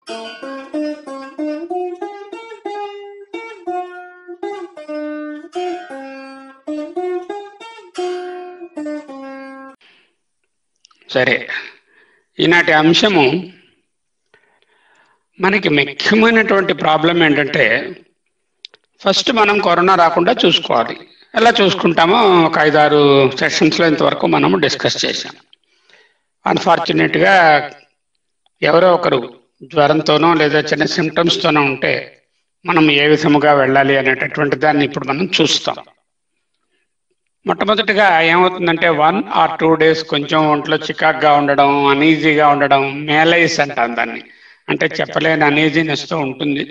సరే, ఈనాటి అంశము మనకి ముఖ్యమైనటువంటి ప్రాబ్లం ఏంటంటే, ఫస్ట్ మనం కరోనా రాకుండా చూసుకోవాలి. ఎలా చూసుకుంటామో ఒక 5-6 సెషన్స్లో ఇంతవరకు మనము డిస్కస్ చేశాం. అన్ఫార్చునేట్గా ఎవరో ఒకరు జ్వరంతోనో లేదా చిన్న సిమ్టమ్స్తోనో ఉంటే మనం ఏ విధముగా వెళ్ళాలి అనేటటువంటి దాన్ని ఇప్పుడు మనం చూస్తాం. మొట్టమొదటిగా ఏమవుతుందంటే 1 or 2 days కొంచెం ఒంట్లో చికాగ్గా ఉండడం, అనీజీగా ఉండడం, మేలైస్ అంటాం దాన్ని. అంటే చెప్పలేని అనీజీనెస్తో ఉంటుంది.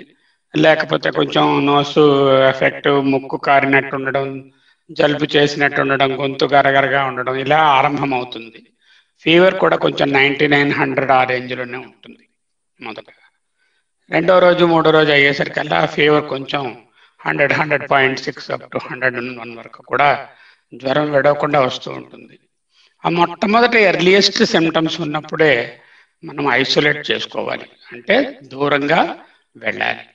లేకపోతే కొంచెం నోసు ఎఫెక్ట్, ముక్కు కారినట్టు ఉండడం, జలుబు చేసినట్టు ఉండడం, గొంతు గరగరగా ఉండడం, ఇలా ఆరంభం అవుతుంది. ఫీవర్ కూడా కొంచెం 99-100 ఆ రేంజ్లోనే ఉంటుంది మొదటగా. రెండో రోజు మూడో రోజు అయ్యేసరికల్లా ఫీవర్ కొంచెం 100-100.6 అప్ టు 101 వరకు కూడా జ్వరం విడవకుండా వస్తూ ఉంటుంది. ఆ మొట్టమొదటి ఎర్లియస్ట్ సిమ్టమ్స్ ఉన్నప్పుడే మనం ఐసోలేట్ చేసుకోవాలి, అంటే దూరంగా వెళ్ళాలి.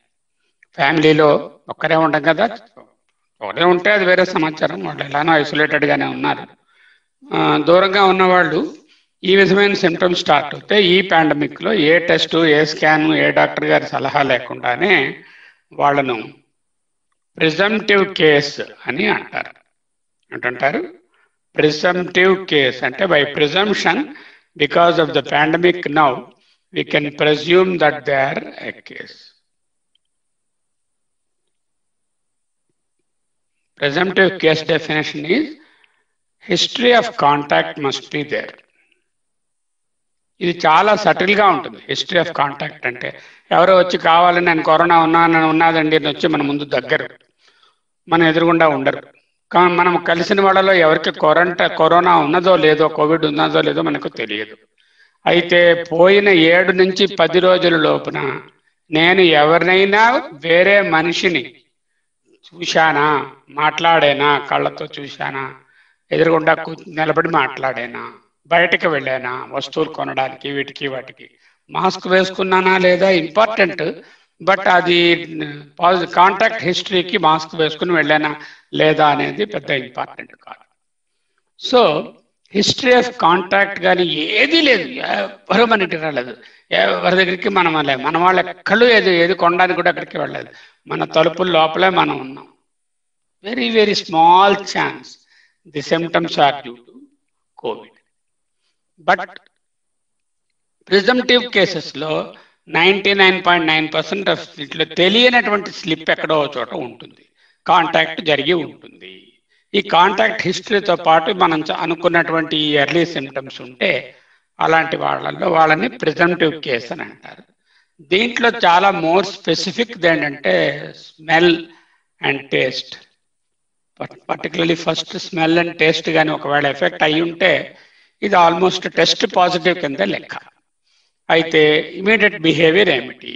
ఫ్యామిలీలో ఒక్కరే ఉండం కదా, ఒకరే ఉంటే అది వేరే సమాచారం, వాళ్ళు ఎలానో ఐసోలేటెడ్గానే ఉన్నారు. దూరంగా ఉన్నవాళ్ళు ఈ విధమైన సిమ్టమ్స్ స్టార్ట్ అవుతే ఈ పాండమిక్లో ఏ టెస్టు, ఏ స్కాను, ఏ డాక్టర్ గారి సలహా లేకుండానే వాళ్ళను ప్రిజంప్టివ్ కేస్ అని అంటారు. అంటుంటారు ప్రిజంప్టివ్ కేస్ అంటే by presumption, because of the pandemic now we can presume that they are a case. Presumptive case definition is history of contact must be there. ఇది చాలా సటిల్గా ఉంటుంది. హిస్టరీ ఆఫ్ కాంటాక్ట్ అంటే ఎవరో వచ్చి కావాలని నేను కరోనా ఉన్నదండి అని వచ్చి మన ముందు దగ్గర, మన ఎదురుగుండా ఉండరు. మనం కలిసిన వాళ్ళలో ఎవరికి కరోనా ఉన్నదో లేదో, కోవిడ్ ఉన్నదో లేదో మనకు తెలియదు. అయితే పోయిన 7 నుంచి 10 రోజుల లోపున నేను ఎవరినైనా వేరే మనిషిని చూశానా, మాట్లాడేనా, కళ్ళతో చూశానా, ఎదురుగుండా నిలబడి మాట్లాడేనా, బయటకు వెళ్ళానా, వస్తువులు కొనడానికి, వీటికి వాటికి మాస్క్ వేసుకున్నానా లేదా ఇంపార్టెంట్, బట్ అది కాంటాక్ట్ హిస్టరీకి మాస్క్ వేసుకుని వెళ్ళానా లేదా అనేది పెద్ద ఇంపార్టెంట్ కాదు. సో హిస్టరీ ఆఫ్ కాంటాక్ట్ కానీ ఏదీ లేదు, ఎవరు మన ఇంటికి రాలేదు, ఎవరి దగ్గరికి మనం వెళ్ళలేదు, మన వాళ్ళ ఎక్కడూ ఏది కొనడానికి కూడా అక్కడికి వెళ్ళలేదు, మన తలుపుల లోపలే మనం ఉన్నాం. Very very small chance the symptoms are due to COVID. But presumptive కేసెస్లో 99.9% ఆఫ్ ఇట్లా తెలియనటువంటి స్లిప్ ఎక్కడో చోట ఉంటుంది, కాంటాక్ట్ జరిగి ఉంటుంది. ఈ కాంటాక్ట్ హిస్టరీతో పాటు మనం అనుకున్నటువంటి ఎర్లీ సిమ్టమ్స్ ఉంటే అలాంటి వాళ్ళని ప్రిజంప్టివ్ కేస్ అని అంటారు. దీంట్లో చాలా మోర్ స్పెసిఫిక్ ఏంటంటే smell and taste. Particularly first smell and taste కానీ ఒకవేళ ఎఫెక్ట్ అయ్యి ఉంటే ఇది ఆల్మోస్ట్ టెస్ట్ పాజిటివ్ కింద లెక్క. అయితే ఇమీడియట్ బిహేవియర్ ఏమిటి?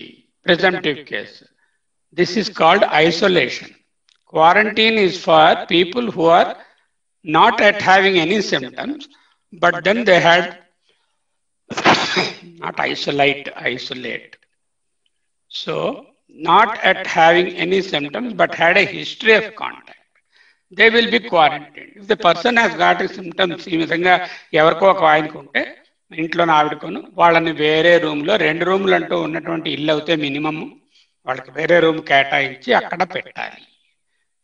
Presumptive case. This is called isolation. Quarantine is for people who are not at having any symptoms, but then they had not isolate. So not at having any symptoms but had a history of contact, they will be quarantined. If the person has got a symptoms, ఈ విధంగా ఎవరికో ఒక ఆయనకుంటే ఇంట్లో ఆవిడకును వాళ్ళని వేరే రూమ్లో, 2 రూమ్లు అంటూ ఉన్నటువంటి ఇల్లు అయితే మినిమమ్ వాళ్ళకి వేరే రూమ్ కేటాయించి అక్కడ పెట్టాలి.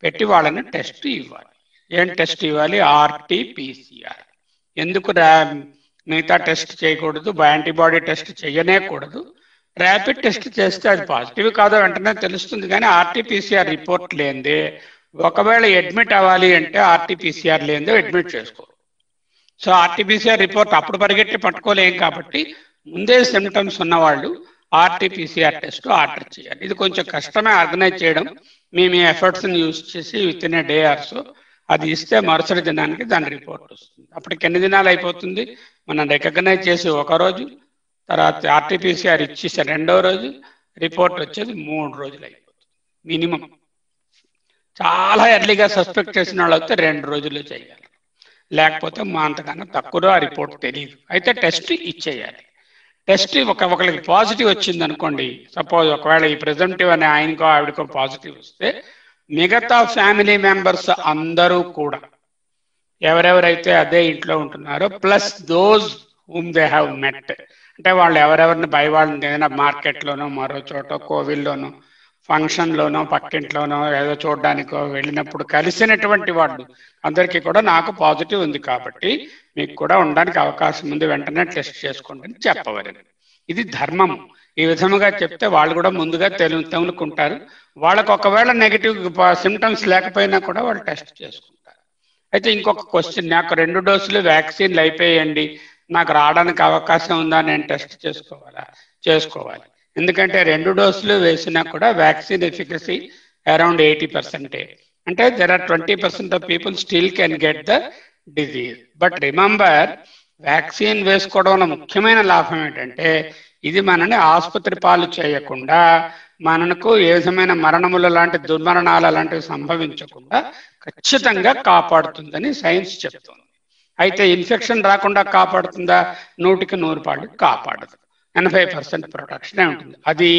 పెట్టి వాళ్ళని టెస్ట్ ఇవ్వాలి. ఏం టెస్ట్ ఇవ్వాలి? RT-PCR. ఎందుకు మిగతా టెస్ట్ చేయకూడదు, యాంటీబాడీ టెస్ట్ చేయనేకూడదు? ర్యాపిడ్ టెస్ట్ చేస్తే అది పాజిటివ్ కాదో వెంటనే తెలుస్తుంది, కానీ RT-PCR రిపోర్ట్ లేనిదే ఒకవేళ అడ్మిట్ అవ్వాలి అంటే RT-PCR లేనిదే అడ్మిట్ చేసుకోరు. సో RT-PCR రిపోర్ట్ అప్పుడు పరిగెట్టి పట్టుకోలేం కాబట్టి ముందే సిమ్టమ్స్ ఉన్నవాళ్ళు RT-PCR టెస్ట్ ఆర్డర్ చేయాలి. ఇది కొంచెం కష్టమే ఆర్గనైజ్ చేయడం. మీ ఎఫర్ట్స్ని యూజ్ చేసి with in a day or so అది ఇస్తే మరుసటి దినానికి దాని రిపోర్ట్ వస్తుంది. అప్పటికి ఎన్ని దినాలు అయిపోతుంది? మనం రికగ్నైజ్ చేసి 1 రోజు, తర్వాత RT-PCR ఇచ్చేసి 2వ రోజు, రిపోర్ట్ వచ్చేది 3 రోజులు అయిపోతుంది మినిమం. చాలా ఎర్లీగా సస్పెక్ట్ చేసిన వాళ్ళు అయితే 2 రోజుల్లో చేయాలి, లేకపోతే మా అంతకన్నా తక్కువ ఆ రిపోర్ట్ తెలియదు. అయితే టెస్ట్ ఇచ్చేయాలి. టెస్ట్ ఒకరికి పాజిటివ్ వచ్చింది అనుకోండి, సపోజ్ ఒకవేళ ఈ ప్రెజెంటివ్ అనే ఆయనకో ఆవిడకో పాజిటివ్ వస్తే మిగతా ఫ్యామిలీ మెంబర్స్ అందరూ కూడా ఎవరెవరైతే అదే ఇంట్లో ఉంటున్నారో plus those whom they have met, అంటే వాళ్ళు ఎవరెవరిని బై వాళ్ళని ఏదైనా మార్కెట్లోనో మరో చోట కోవిల్లోనో ఫంక్షన్లోనో పక్కింట్లోనో ఏదో చూడడానికో వెళ్ళినప్పుడు కలిసినటువంటి వాళ్ళు అందరికీ కూడా నాకు పాజిటివ్ ఉంది కాబట్టి మీకు కూడా ఉండడానికి అవకాశం ఉంది, వెంటనే టెస్ట్ చేసుకోండి అని చెప్పవలెను. ఇది ధర్మం. ఈ విధముగా చెప్తే వాళ్ళు కూడా ముందుగా తెలుసుకుంటారు. వాళ్ళకు ఒకవేళ నెగిటివ్ సిమ్టమ్స్ లేకపోయినా కూడా వాళ్ళు టెస్ట్ చేసుకుంటారు. అయితే ఇంకొక క్వశ్చన్, నాకు 2 డోసులు వ్యాక్సిన్లు అయిపోయాయండి, నాకు రావడానికి అవకాశం ఉందా, నేను టెస్ట్ చేసుకోవాలా? చేసుకోవాలి. ఎందుకంటే 2 డోసులు వేసినా కూడా వ్యాక్సిన్ ఎఫికసీ అరౌండ్ 80%. అంటే there are 20% of people still can get the disease. But remember, vaccine వేసుకోవడం వల్ల ముఖ్యమైన లాభం ఏంటంటే ఇది మనని ఆసుపత్రి పాలు చేయకుండా, మనకు ఏ విధమైన మరణములు లాంటి దుర్మరణాలు లాంటివి సంభవించకుండా ఖచ్చితంగా కాపాడుతుందని సైన్స్ చెప్తుంది. అయితే ఇన్ఫెక్షన్ రాకుండా కాపాడుతుందా? 100కి 100 పాళ్ళు కాపాడదు. 80% ప్రొటెక్షనే ఉంటుంది. అది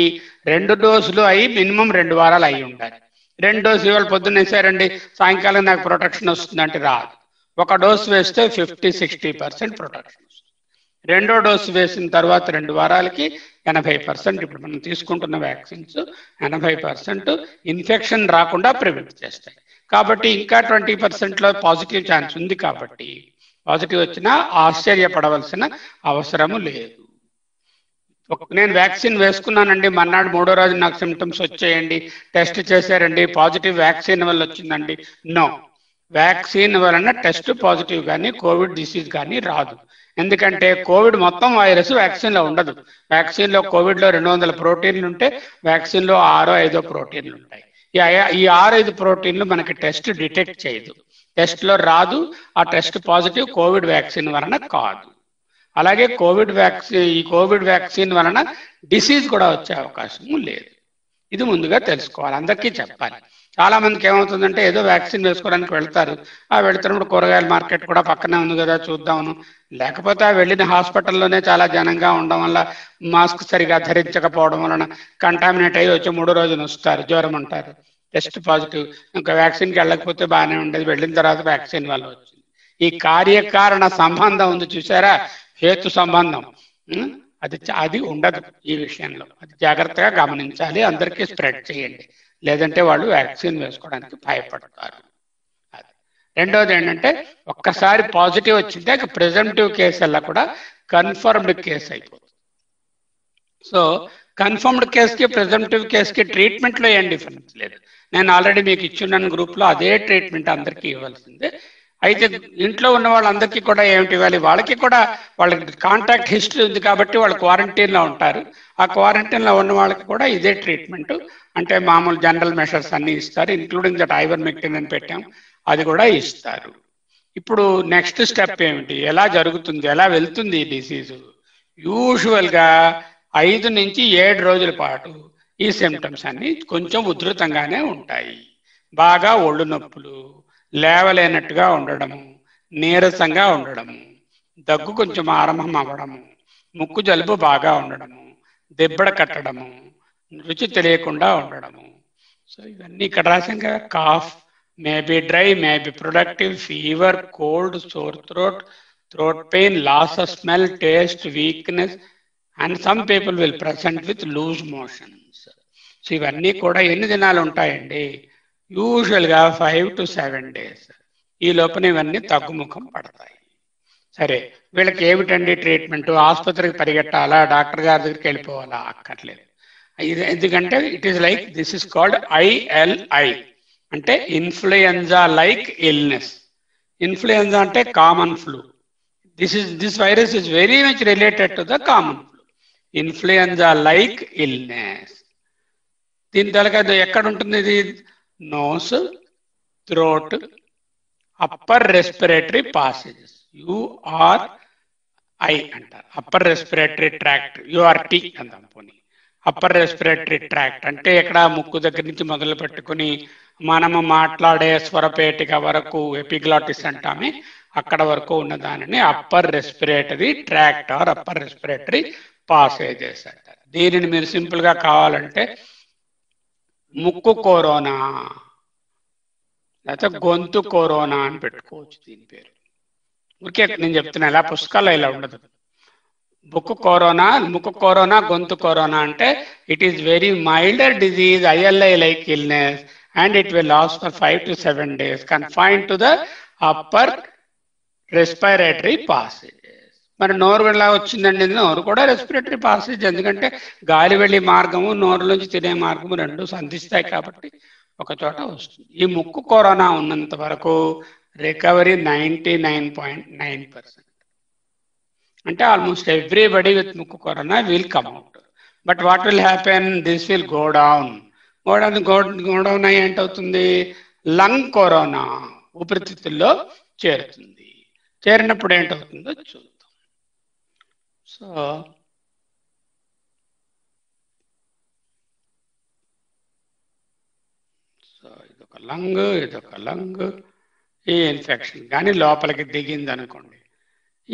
2 డోసులు అయి మినిమం 2 వారాలు అయి ఉండాలి. 2 డోసు ఇవాళ పొద్దున్న వేసారండి, సాయంకాలం నాకు ప్రొటెక్షన్ వస్తుందంటే రాదు. 1 డోసు వేస్తే 50-60% ప్రొటెక్షన్ వస్తుంది. 2వ డోసు వేసిన తర్వాత 2 వారాలకి 80%, ఇప్పుడు మనం తీసుకుంటున్న వ్యాక్సిన్స్ 80% ఇన్ఫెక్షన్ రాకుండా ప్రివెంట్ చేస్తాయి. కాబట్టి ఇంకా 20%లో పాజిటివ్ ఛాన్స్ ఉంది. కాబట్టి పాజిటివ్ వచ్చినా ఆశ్చర్యపడవలసిన అవసరము లేదు. నేను వ్యాక్సిన్ వేసుకున్నానండి, మర్నాడు 3వ రోజు నాకు సిమ్టమ్స్ వచ్చేయండి, టెస్ట్ చేశారండి పాజిటివ్ వ్యాక్సిన్ వల్ల వచ్చిందండి. నో, వ్యాక్సిన్ వలన టెస్ట్ పాజిటివ్ కానీ కోవిడ్ డిసీజ్ కానీ రాదు. ఎందుకంటే కోవిడ్ మొత్తం వైరస్ వ్యాక్సిన్లో ఉండదు. వ్యాక్సిన్లో కోవిడ్లో 200 ప్రోటీన్లు ఉంటే వ్యాక్సిన్లో 6-5 ప్రోటీన్లు ఉంటాయి. ఈ 6-5 ప్రోటీన్లు మనకి టెస్ట్ డిటెక్ట్ చేయదు, టెస్ట్లో రాదు. ఆ టెస్ట్ పాజిటివ్ కోవిడ్ వ్యాక్సిన్ వలన కాదు. అలాగే ఈ కోవిడ్ వ్యాక్సిన్ వలన డిసీజ్ కూడా వచ్చే అవకాశం లేదు. ఇది ముందుగా తెలుసుకోవాలి, అందరికీ చెప్పాలి. చాలా మందికి ఏమవుతుందంటే ఏదో వ్యాక్సిన్ వేసుకోవడానికి వెళ్తారు, వెళ్తున్నప్పుడు కూరగాయల మార్కెట్ కూడా పక్కనే ఉంది కదా చూద్దామను, లేకపోతే వెళ్ళిన హాస్పిటల్లోనే చాలా జనంగా ఉండడం వల్ల మాస్క్ సరిగా ధరించకపోవడం వలన కంటామినేట్ అయ్యి వచ్చి 3వ రోజున వస్తారు, జ్వరం అంటారు, టెస్ట్ పాజిటివ్. ఇంకా వ్యాక్సిన్కి వెళ్ళకపోతే బాగానే ఉండేది, వెళ్ళిన తర్వాత వ్యాక్సిన్ వల్ల వచ్చింది. ఈ కార్యకారణ సంబంధం ఉంది చూసారా, హేతు సంబంధం, అది ఉండదు ఈ విషయంలో. అది జాగ్రత్తగా గమనించాలి, అందరికీ స్ప్రెడ్ చేయండి, లేదంటే వాళ్ళు వ్యాక్సిన్ వేసుకోవడానికి భయపడతారు. అది. రెండోది ఏంటంటే ఒక్కసారి పాజిటివ్ వచ్చింటే ప్రిజంప్టివ్ కేసుల్లో కూడా కన్ఫర్మ్డ్ కేసు అయిపోతుంది. సో కన్ఫర్మ్డ్ కేసుకి ప్రిజంప్టివ్ కేసుకి ట్రీట్మెంట్లో ఏం డిఫరెన్స్ లేదు. నేను ఆల్రెడీ మీకు ఇచ్చిన గ్రూప్లో అదే ట్రీట్మెంట్ అందరికీ ఇవ్వాల్సిందే. అయితే ఇంట్లో ఉన్న వాళ్ళందరికీ కూడా ఏమిటి ఇవ్వాలి? వాళ్ళకి కూడా వాళ్ళకి కాంటాక్ట్ హిస్టరీ ఉంది కాబట్టి వాళ్ళు క్వారంటైన్లో ఉంటారు. ఆ క్వారంటైన్లో ఉన్న వాళ్ళకి కూడా ఇదే ట్రీట్మెంట్, అంటే మామూలు జనరల్ మెషర్స్ అన్నీ ఇస్తారు, ఇంక్లూడింగ్ దట్ ఐవర్మెక్టిన్ అని పెట్టాం, అది కూడా ఇస్తారు. ఇప్పుడు నెక్స్ట్ స్టెప్ ఏమిటి, ఎలా జరుగుతుంది, ఎలా వెళ్తుంది ఈ డిసీజు? యూజువల్గా 5 నుంచి 7 రోజుల పాటు ఈ సిమ్టమ్స్ అన్ని కొంచెం ఉధృతంగానే ఉంటాయి. బాగా ఒళ్ళు నొప్పులు, లేవలేనట్టుగా ఉండడము, నీరసంగా ఉండడము, దగ్గు కొంచెం ఆరంభం అవ్వడము, ముక్కు జలుబు బాగా ఉండడము, దెబ్బడ కట్టడము, రుచి తెలియకుండా ఉండడము. సో ఇవన్నీ ఇక్కడ రాసాం కదా. Cough, maybe dry, maybe productive, fever, cold, sore throat, throat pain, loss of smell, taste, weakness, and some people will present with loose motions. So ఇవన్నీ కూడా ఎన్ని దినాలు ఉంటాయండి? యూజువల్గా 5 to 7 days. ఈ లోపల ఇవన్నీ తగ్గుముఖం పడతాయి. సరే, వీళ్ళకి ఏమిటండి ట్రీట్మెంట్? ఆసుపత్రికి పరిగెట్టాలా, డాక్టర్ గారి దగ్గరికి వెళ్ళిపోవాలా? అక్కర్లేదు. ఎందుకంటే it is like this is called ILI, అంటే ఇన్ఫ్లుయెన్జా లైక్ ఇల్నెస్. ఇన్ఫ్లుయెన్జా అంటే common flu. This virus is very much related to the common flu. Influenza like illness. దీని తలక ఎక్కడ ఉంటుంది ఇది? Nose, throat, upper respiratory passages, URI అంటారు, upper respiratory tract, URT అంటాం. పోనీ అప్పర్ రెస్పిరేటరీ ట్రాక్ట్ అంటే ఎక్కడ? ముక్కు దగ్గర నుంచి మొదలు పెట్టుకుని మనము మాట్లాడే స్వరపేటిక వరకు ఎపిగ్లాటిస్ అంటామే, అక్కడ వరకు ఉన్న దానిని upper respiratory tract or upper respiratory passages అంటారు. దీనిని మీరు సింపుల్ గా కావాలంటే ముక్కు కరోనా లేకపోతే గొంతు కరోనా అని పెట్టుకోవచ్చు. దీని పేరు ఊరికే నేను చెప్తున్నా, ఇలా పుస్తకాల్లో ఇలా ఉండదు. ముక్కు కరోనా గొంతు కరోనా అంటే it is very milder disease, ILI like illness, and it will last for 5 to 7 days, confined to the upper respiratory passages. మరి నోరు ఎలా వచ్చిందండి? నోరు కూడా రెస్పిరేటరీ పాసేజ్, ఎందుకంటే గాలి వెళ్ళే మార్గము నోరు నుంచి తినే మార్గము రెండు సంధిస్తాయి కాబట్టి ఒక చోట వస్తుంది. ఈ ముక్కు కరోనా ఉన్నంత వరకు రికవరీ 99.9%. అంటే ఆల్మోస్ట్ ఎవ్రీబడి విత్ ముక్కు corona will come out. But what will happen? This will go down అయ్యి ఏంటవుతుంది? లంగ్ కరోనా ఊపిరితిత్తుల్లో చేరుతుంది. చేరినప్పుడు ఏంటవుతుందో చూద్దాం. సో ఇదొక లంగ్, ఈ ఇన్ఫెక్షన్ కానీ లోపలికి దిగింది అనుకోండి,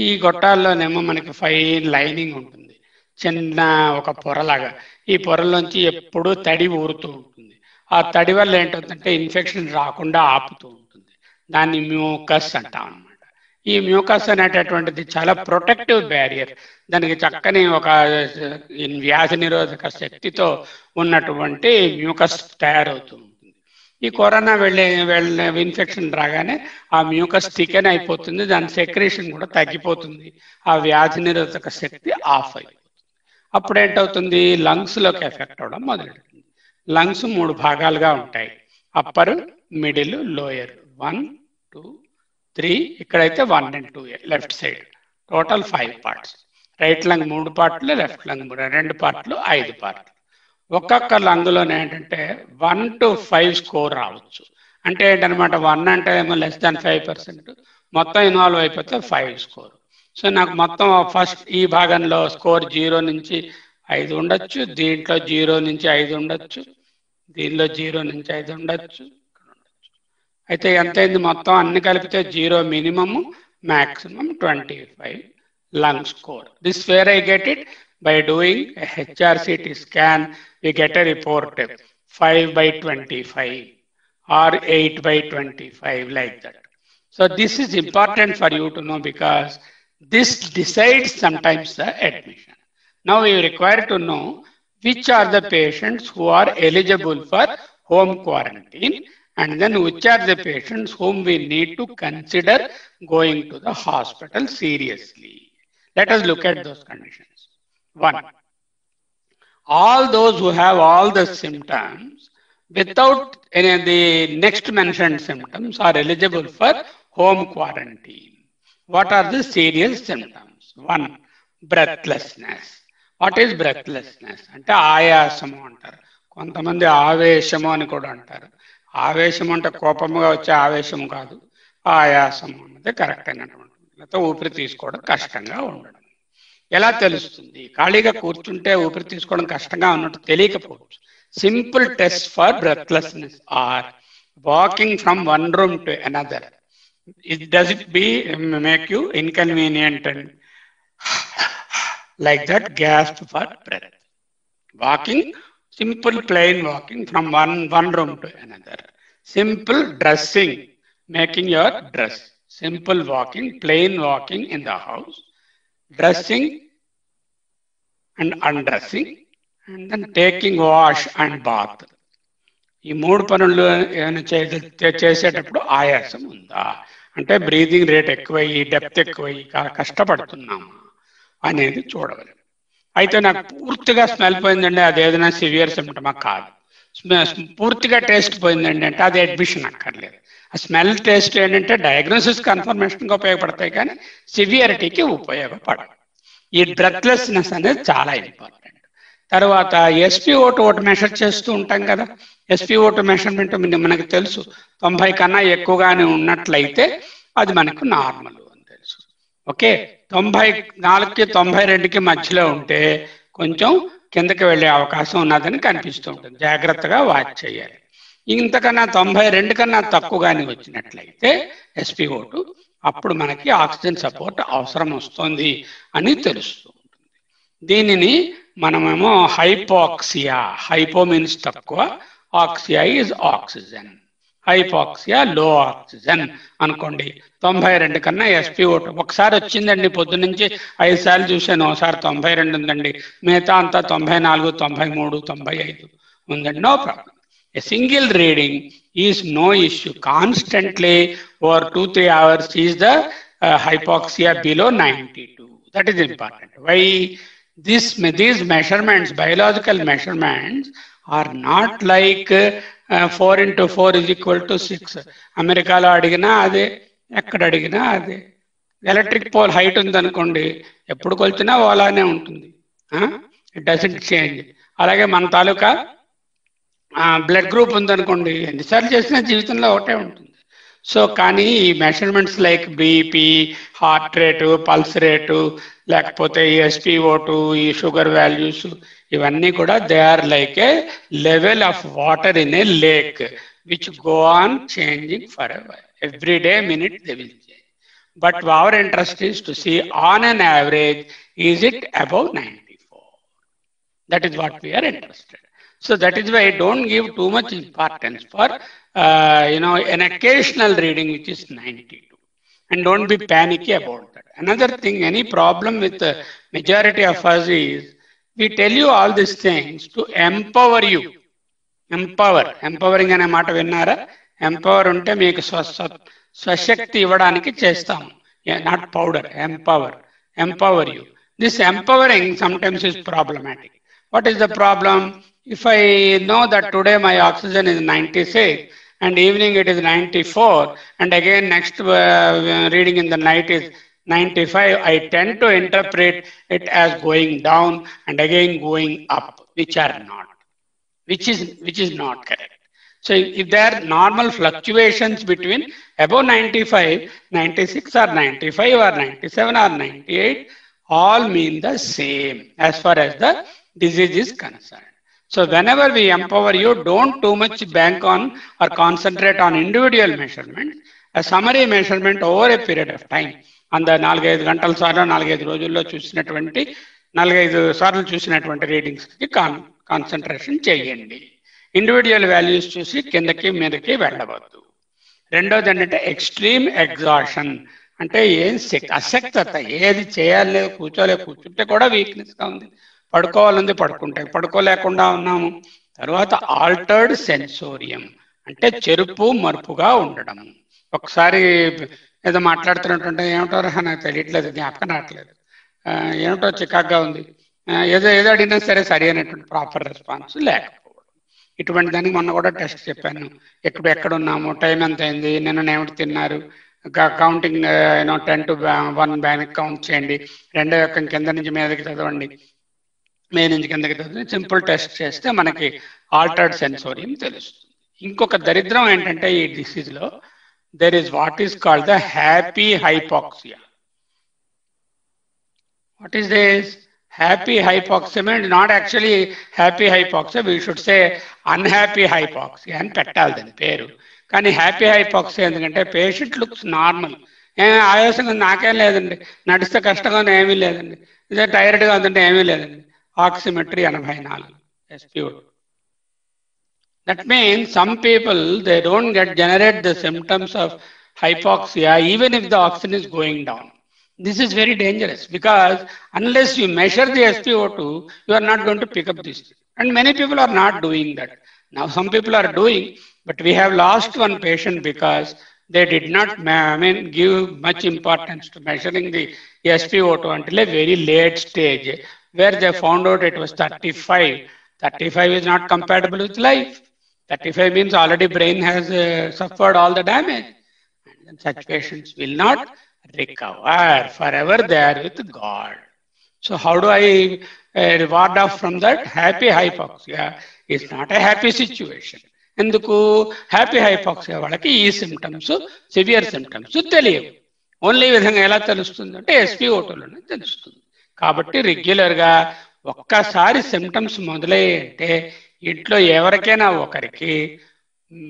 ఈ గొట్టాల్లోనేమో మనకి ఫైన్ లైనింగ్ ఉంటుంది, చిన్న ఒక పొరలాగా. ఈ పొరలోంచి ఎప్పుడూ తడి ఊరుతూ ఉంటుంది. ఆ తడి వల్ల ఏంటంటే ఇన్ఫెక్షన్ రాకుండా ఆపుతూ ఉంటుంది. దాన్ని మ్యూకస్ అంటాం అన్నమాట. ఈ మ్యూకస్ అనేటటువంటిది చాలా ప్రొటెక్టివ్ బ్యారియర్. దానికి చక్కని ఒక వ్యాధి నిరోధక శక్తితో ఉన్నటువంటి మ్యూకస్ తయారవుతూ ఉంటుంది. ఈ కరోనా వెళ్ళే ఇన్ఫెక్షన్ రాగానే ఆ మ్యూకస్ థికెన్ అయిపోతుంది, దాని సెక్రేషన్ కూడా తగ్గిపోతుంది, ఆ వ్యాధి నిరోధక శక్తి ఆఫ్ అయిపోతుంది. అప్పుడు ఏంటవుతుంది? లంగ్స్ లోకి ఎఫెక్ట్ అవడం మొదలెడుతుంది. లంగ్స్ 3 భాగాలుగా ఉంటాయి, అప్పర్, మిడిల్, లోయర్. 1, 2, 3. ఇక్కడైతే 1 and 2 left side. Total 5 parts. Right lung 3 పార్ట్లు, లెఫ్ట్ లంగ్ 2 పార్ట్లు, 5 parts. ఒక్కొక్క లంగ్లోనే ఏంటంటే 1 to 5 స్కోర్ రావచ్చు. అంటే ఏంటనమాట, 1 అంటే ఏమో <5%, మొత్తం ఇన్వాల్వ్ అయిపోతే 5 స్కోర్. సో నాకు మొత్తం ఫస్ట్ ఈ భాగంలో స్కోర్ 0 నుంచి 5 ఉండొచ్చు, దీంట్లో 0 నుంచి 5 ఉండొచ్చు, దీనిలో 0 నుంచి 5 ఉండొచ్చు. అయితే ఎంతైంది మొత్తం అన్ని కలిపితే 0 minimum, maximum 25 lung score. This where I get it by doing a HRCT scan. We get a report 5/25 or 8/25 like that. So this is important for you to know because this decides sometimes the admission. Now we require to know which are the patients who are eligible for home quarantine, and then which are the patients whom we need to consider going to the hospital seriously. Let us look at those conditions. 1. All those who have all the symptoms without any of the next mentioned symptoms are eligible for home quarantine. What are the serious symptoms? 1. Breathlessness. What is breathlessness? అంటే ఆయాసము అంటారు, కొంతమంది ఆవేశము అని కూడా అంటారు. ఆవేశం అంటే కోపముగా వచ్చే ఆవేశం కాదు, ఆయాసం అన్నది కరెక్ట్ అయినటువంటి, లేకపోతే ఊపిరి తీసుకోవడం కష్టంగా ఉండడం. ఎలా తెలుస్తుంది? ఖాళీగా కూర్చుంటే ఊపిరి తీసుకోవడం కష్టంగా ఉన్నట్టు తెలియకపోవచ్చు. Simple test for breathlessness or walking from one room to another. Does it make you inconvenient and like that, gasp for breath? Walking, simple plain walking from one room to another. Simple dressing, making your dress. Simple walking, plain walking in the house. Dressing and undressing, and then taking wash and bath. ఈ 3 పనులు ఏమైనా చేసేటప్పుడు ఆయాసం ఉందా అంటే breathing rate ఎక్కువయ్యి, depth ఎక్కువయ్యి కష్టపడుతున్నామా అనేది చూడగలం. అయితే నాకు పూర్తిగా స్మెల్ పోయిందండి, అది ఏదైనా సివియర్ సిమ్టమా? కాదు. పూర్తిగా టేస్ట్ పోయిందండి అంటే అది అడ్మిషన్ అక్కర్లేదు. ఆ స్మెల్ టేస్ట్ ఏంటంటే డయాగ్నోసిస్ కన్ఫర్మేషన్గా ఉపయోగపడతాయి కానీ సివియరిటీకి ఉపయోగపడవు. ఈ బ్రెత్లెస్నెస్ అనేది చాలా ఇంపార్టెంట్. తర్వాత SpO2 ఒకటి మెషర్ చేస్తూ ఉంటాం కదా. SpO2 మెషర్మెంట్ మనకు తెలుసు, 90 కన్నా ఎక్కువగానే ఉన్నట్లయితే అది మనకు నార్మల్ అని తెలుసు. ఓకే, 94కి 92కి మధ్యలో ఉంటే కొంచెం కిందకి వెళ్ళే అవకాశం ఉన్నదని కనిపిస్తూ ఉంటుంది, జాగ్రత్తగా వాచ్ చేయాలి. ఇంతకన్నా 92 కన్నా తక్కువగానే వచ్చినట్లయితే SpO2 అప్పుడు మనకి ఆక్సిజన్ సపోర్ట్ అవసరం వస్తుంది అని తెలుస్తూ ఉంటుంది. దీనిని మనమేమో హైపోక్సియా, హైపో మీన్స్ తక్కువ, ఆక్సియా ఈజ్ ఆక్సిజన్, హైపాక్సియా లో ఆక్సిజన్ అనుకోండి. 92 కన్నా SpO2 ఒకసారి వచ్చిందండి, పొద్దు నుంచి 5 సార్లు చూశాను, ఒకసారి 92 ఉందండి, మిగతా అంతా 94, 93, 95 ఉందండి, no problem. A single reading is no issue. Constantly over 2-3 hours is the hypoxia below 92. That is important. Why? These measurements, biological measurements, are not like 4 into 4 is equal to 6. అమెరికాలో అడిగినా అదే, ఎక్కడ అడిగినా అదే. ఎలక్ట్రిక్ పోల్ హైట్ ఉందనుకోండి, ఎప్పుడు కొలిచినా అలానే ఉంటుంది, ఇట్ డజంట్ చేంజ్. అలాగే మన తాలూకా బ్లడ్ గ్రూప్ ఉందనుకోండి, ఎన్నిసార్లు చేసినా జీవితంలో ఒకటే ఉంటుంది. సో కానీ ఈ measurements like BP, heart rate, pulse rate, లేకపోతే ఈ SpO2, ఈ షుగర్ వాల్యూస్, ఇవన్నీ కూడా they are like a level of water in a lake which go on changing for every day, minute they will change. But our interest is to see on an average is it above 94. That is what we are interested. So that is why I don't give too much importance for an occasional reading which is 92, and don't be panicky about that. Another thing, any problem with the majority of us is we tell you all these things to empower you. Empowering అనే మాట విన్నారా? Empower ఉంటే మీకు స్వశక్తి ఇవ్వడానికి చేస్తాము, not powder. empower you. This empowering sometimes is problematic. What is the problem? If I know that today my oxygen is 96 and evening it is 94, and again next reading in the night is 95, I tend to interpret it as going down and again going up, which is not correct. So if there are normal fluctuations between above 95, 96 or 95 or 97 or 98, all mean the same as far as the disease is concerned. So whenever we empower you, don't too much bank on or concentrate on individual measurements. A summary measurement over a period of time, అంద 4-5 గంటల సార్లు 4-5 రోజుల్లో చూసినటువంటి 4-5 సార్లు చూసినటువంటి రీడింగ్స్కి concentration చేయండి. Individual values చూసి కిందకి మీదకి వెళ్ళవద్దు. రెండోది ఏంటంటే ఎక్స్ట్రీమ్ ఎగ్జాషన్, అంటే అశక్తత, ఏది చేయాలి, కూర్చుంటే కూడా వీక్నెస్గా ఉంది, పడుకోవాలంది పడుకోలేకుండా ఉన్నాము. తర్వాత ఆల్టర్డ్ సెన్సోరియం, అంటే చెరుపు మరుపుగా ఉండడం. ఒకసారి ఏదో మాట్లాడుతున్నట్టుంటే ఏమిటో నాకు తెలియట్లేదు, జ్ఞాపకం రావట్లేదు, ఏమిటో చికాగ్గా ఉంది, ఏదో అడిగినా సరే అనేటువంటి ప్రాపర్ రెస్పాన్స్ లేకపోవడం. ఇటువంటి దానికి మొన్న కూడా టెస్ట్ చెప్పాను, ఎక్కడ ఉన్నాము, టైం ఎంత అయింది, నిన్న ఏమిటి తిన్నారు, కౌంటింగ్ 10 to 1 బ్యాన్ కౌంట్ చేయండి, 2 కింద నుంచి మీదకి చదవండి, నుంచి కిందకి చదివి సింపుల్ టెస్ట్ చేస్తే మనకి ఆల్టర్డ్ సెన్సోరియం తెలుస్తుంది. ఇంకొక దరిద్రం ఏంటంటే ఈ డిసీజ్లో there is what is called the happy hypoxia. What is this? Happy hypoxia means not actually happy hypoxia, we should say unhappy hypoxia అని పెట్టాలి దాని పేరు. కానీ హ్యాపీ హైపాక్సియా ఎందుకంటే పేషెంట్ లుక్స్ నార్మల్, ఆయాసంగా నాకేం లేదండి, నడిస్తే కష్టంగా ఏమీ లేదండి, ఇదే టైర్డ్గా ఉందంటే ఏమీ లేదండి, oximetry 84 SpO2. That means some people, they don't generate the symptoms of hypoxia even if the oxygen is going down. This is very dangerous because unless you measure the SpO2, you are not going to pick up this. And many people are not doing that. Now some people are doing, but we have lost one patient because they did not give much importance to measuring the SpO2 until a very late stage, where they found out it was 35. 35 is not compatible with life. 35 means already brain has suffered all the damage. And such patients will not recover. Forever they are with God. So how do I ward off from that? Happy hypoxia is not a happy situation. ఎందుకు? Happy hypoxia వాళ్ళకి ఈ symptoms, severe symptoms తెలియవు. Only విధంగా ఎలా తెలుస్తుంది అంటే SpO2లోనే తెలుస్తుంది. కాబట్టి రెగ్యులర్గా ఒక్కసారి సిమ్టమ్స్ మొదలయ్యంటే ఇంట్లో ఎవరికైనా ఒకరికి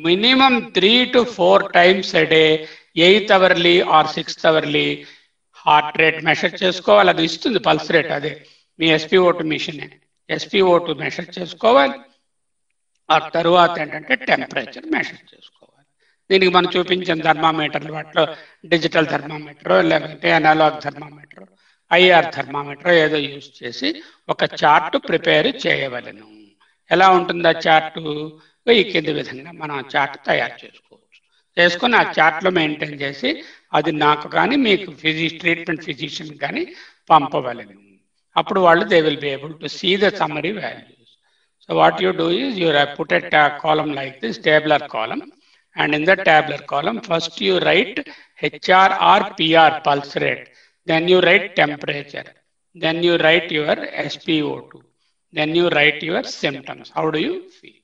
minimum 3 to 4 times a day 8th hourly or 6th hourly heart rate measure చేసుకోవాలి. అది ఇస్తుంది పల్స్ రేట్, అదే మీ SpO2 మిషన్. SpO2 మెషర్ చేసుకోవాలి. ఆ తరువాత ఏంటంటే టెంపరేచర్ మెషర్ చేసుకోవాలి. దీనికి మనం చూపించిన థర్మామీటర్లు వాటిలో డిజిటల్ థర్మామీటర్ లేకపోతే అనలాగ్ థర్మామీటర్, IR థర్మామీటర్ ఏదో యూజ్ చేసి ఒక చార్ట్ ప్రిపేర్ చేయవలను. ఎలా ఉంటుంది ఆ చార్టు? ఈ కింది విధంగా మనం ఆ చార్ట్ తయారు చేసుకోవచ్చు. చేసుకుని ఆ చార్ట్లో మెయింటైన్ చేసి అది నాకు కానీ మీకు ట్రీట్మెంట్ ఫిజిషియన్ కానీ పంపవలను. అప్పుడు వాళ్ళు they will be able to see the summary values. So what you do is you put a column like this, tabular column, and in the tabular column first you write HR or PR pulse rate, then you write temperature, then you write your SpO2, then you write your symptoms. How do you feel?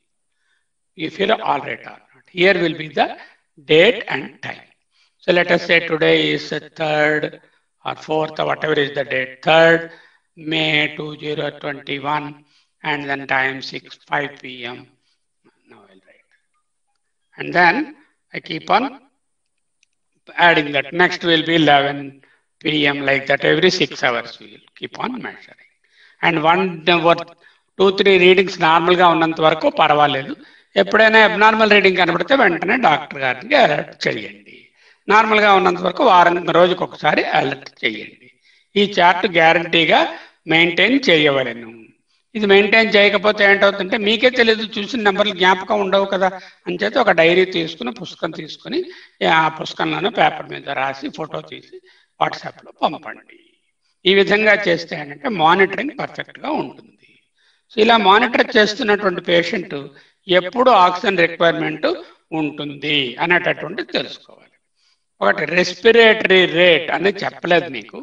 You feel all right or not. Here will be the date and time. So let us say today is 3rd or 4th or whatever is the date, 3rd May 2021, and then time 5 p.m. Now I'll write. And then I keep on adding that. Next will be 11 p.m. like that. Every 6 hours we will keep on measuring. And 2-3 readings normal గా ఉన్నంత వరకు పర్వాలేదు. ఎప్పుడైనా abnormal reading కనబడితే వెంటనే doctor గారికి alert చేయండి. నార్మల్గా ఉన్నంత వరకు రోజుకు ఒకసారి అలర్ట్ చేయండి. ఈ చార్ట్ గ్యారంటీగా మెయింటైన్ చేయవలెను. ఇది మెయింటైన్ చేయకపోతే ఏంటవుతుందంటే మీకే తెలియదు, చూసిన నెంబర్లు జ్ఞాపకం ఉండవు కదా. అంచేత ఒక డైరీ తీసుకుని పుస్తకం తీసుకుని ఆ పుస్తకంలోనూ పేపర్ మీద రాసి ఫోటో తీసి వాట్సాప్లో పంపండి. ఈ విధంగా చేస్తే ఏంటంటే మానిటరింగ్ పర్ఫెక్ట్గా ఉంటుంది. సో ఇలా మానిటర్ చేస్తున్నటువంటి పేషెంట్ ఎప్పుడు ఆక్సిజన్ రిక్వైర్మెంట్ ఉంటుంది అనేటటువంటిది తెలుసుకోవాలి. ఒకటి రెస్పిరేటరీ రేట్ అనేది చెప్పలేదు మీకు.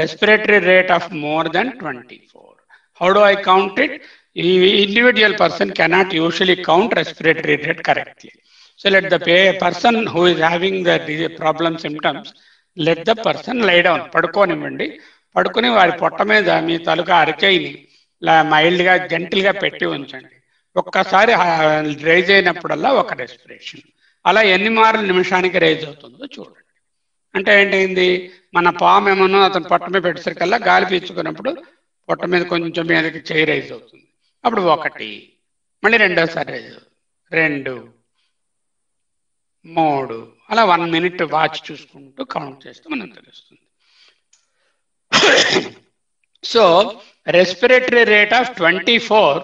Respiratory rate of more than 24. How do I count it? Individual person cannot usually count respiratory rate correctly. So let the person who is having the problem symptoms, let the person lie down. పడుకోనివ్వండి. పడుకుని వారి పొట్ట మీద మీ తాలూకా అరచేయిని మైల్డ్గా జెంటిల్గా పెట్టి ఉంచండి. ఒక్కసారి rise అయినప్పుడల్లా ఒక respiration. అలా ఎన్ని మార్లు నిమిషానికి రైజ్ అవుతుందో చూడండి. అంటే ఏంటైంది, మన పాము ఏమన్నా అతను పొట్ట మీద పెట్టేసరికల్లా గాలి పీల్చుకున్నప్పుడు పొట్ట మీద కొంచెం మీదకి చేయి రైజ్ అవుతుంది. అప్పుడు 1, మళ్ళీ రెండోసారి రైజ్ అవుతుంది, 2, 3, అలా 1 minute వాచ్ చూసుకుంటూ కౌంట్ చేస్తే మనకు తెలుస్తుంది. So respiratory rate of 24